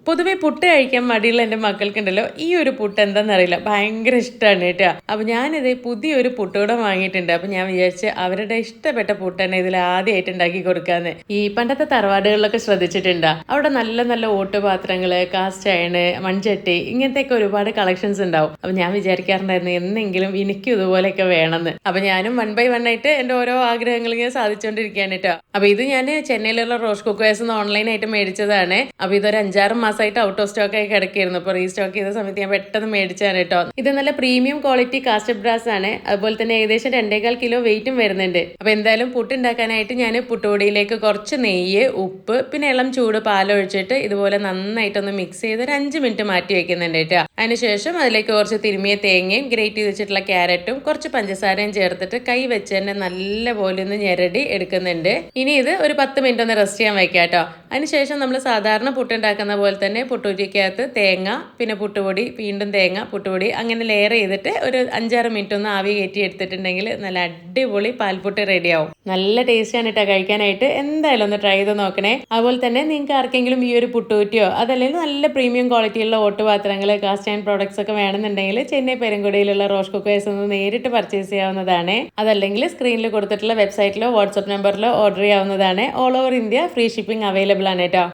പൊതുവെ പുട്ട് കഴിക്കാൻ മടിയുള്ള എൻ്റെ മക്കൾക്കുണ്ടല്ലോ ഈ ഒരു പുട്ട് എന്താണെന്നറിയില്ല ഭയങ്കര ഇഷ്ടമാണ് കേട്ടോ. അപ്പോൾ ഞാനിത് പുതിയൊരു പുട്ടുകൂടെ വാങ്ങിയിട്ടുണ്ട്. അപ്പോൾ ഞാൻ വിചാരിച്ച് അവരുടെ ഇഷ്ടപ്പെട്ട പുട്ട് തന്നെ ഇതിൽ ആദ്യമായിട്ട് ഉണ്ടാക്കി കൊടുക്കാന്ന്. ഈ പണ്ടത്തെ തറവാടുകളിലൊക്കെ ശ്രദ്ധിച്ചിട്ടുണ്ടോ, അവിടെ നല്ല നല്ല ഓട്ടുപാത്രങ്ങള്, കാസ്റ്റ് അയണ്, മൺചട്ടി, ഇങ്ങനത്തെയൊക്കെ ഒരുപാട് കളക്ഷൻസ് ഉണ്ടാവും. അപ്പോൾ ഞാൻ വിചാരിക്കാറുണ്ടായിരുന്നു എന്നെങ്കിലും എനിക്കും ഇതുപോലെയൊക്കെ വേണമെന്ന്. അപ്പോൾ ഞാനും 1 by 1 ആയിട്ട് എൻ്റെ ഓരോ ആഗ്രഹങ്ങൾ ഇങ്ങനെ സാധിച്ചുകൊണ്ടിരിക്കുകയാണ് കേട്ടോ. അപ്പോൾ ഇത് ഞാൻ ചെന്നൈയിലുള്ള റോഷ് കുക്കേഴ്സ് ഓൺലൈനായിട്ട് മേടിച്ചതാണ്. അപ്പോൾ ഇതൊരു 5-6 മാസമായിട്ട് ഔട്ട് ഓഫ് സ്റ്റോക്ക് ആയി കിടക്കായിരുന്നു. അപ്പോൾ റീസ്റ്റോക്ക് ചെയ്ത സമയത്ത് ഞാൻ പെട്ടെന്ന് മേടിച്ചാണ് കേട്ടോ. ഇത് നല്ല പ്രീമിയം ക്വാളിറ്റി കാസ്റ്റഡ് ബ്രാസ് ആണ്. അതുപോലെ തന്നെ ഏകദേശം 2.25 കിലോ വെയിറ്റും വരുന്നുണ്ട്. അപ്പോൾ എന്തായാലും പുട്ട് ഉണ്ടാക്കാനായിട്ട് ഞാൻ പുട്ടുപൊടിയിലേക്ക് കുറച്ച് നെയ്യ്, ഉപ്പ്, പിന്നെ ഇളം ചൂട് പാലൊഴിച്ചിട്ട് ഇതുപോലെ നന്നായിട്ടൊന്ന് മിക്സ് ചെയ്ത് ഒരു 5 മിനിറ്റ് മാറ്റി വെക്കുന്നുണ്ട് കേട്ടോ. അതിനുശേഷം അതിലേക്ക് കുറച്ച് തിരുമിയ തേങ്ങയും ഗ്രേറ്റ് ചെയ്ത് വെച്ചിട്ടുള്ള ക്യാരറ്റും കുറച്ച് പഞ്ചസാരയും ചേർത്തിട്ട് കൈ വെച്ച് തന്നെ നല്ലപോലെ ഒന്ന് ഞെരടി എടുക്കുന്നുണ്ട്. ഇനി ഇത് ഒരു 10 മിനിറ്റ് ഒന്ന് റെസ്റ്റ് ചെയ്യാൻ വെക്കാം കേട്ടോ. അതിനുശേഷം നമ്മൾ സാധാരണ പുട്ടുണ്ടാക്കുന്ന പോലെ തന്നെ പുട്ടുപൊടിക്കകത്ത് തേങ്ങ, പിന്നെ പുട്ടുപൊടി, വീണ്ടും തേങ്ങ, പുട്ടുപൊടി അങ്ങനെ ലെയർ ചെയ്തിട്ട് ഒരു 5-6 മിനിറ്റ് ഒന്ന് ആവി കയറ്റി എടുത്തിട്ടുണ്ടെങ്കിൽ നല്ല അടിപൊളി പാൽപുട്ട് റെഡിയാവും. നല്ല ടേസ്റ്റാണ് കേട്ടോ കഴിക്കാനായിട്ട്. എന്തായാലും ഒന്ന് ട്രൈ ചെയ്ത് നോക്കണേ. അതുപോലെ തന്നെ നിങ്ങൾക്ക് ആർക്കെങ്കിലും ഈ ഒരു പുട്ടുകുറ്റിയോ അതല്ലെങ്കിൽ നല്ല പ്രീമിയം ക്വാളിറ്റിയുള്ള ഓട്ടുപാത്രങ്ങൾ, കാസ്റ്റ് അയൺ പ്രോഡക്ട്സ് ഒക്കെ വേണമെന്നുണ്ടെങ്കിൽ ചെന്നൈ പെരുങ്കുടിയിലുള്ള റോഷ് കുക്കേഴ്സ് ഒന്ന് നേരിട്ട് പർച്ചേസ് ചെയ്യാവുന്നതാണ്. അതല്ലെങ്കിൽ സ്ക്രീനിൽ കൊടുത്തിട്ടുള്ള വെബ്സൈറ്റിലോ വാട്സ്ആപ്പ് നമ്പറിലോ ഓർഡർ ചെയ്യാവുന്നതാണ്. All over India free shipping available ആണ് കേട്ടോ.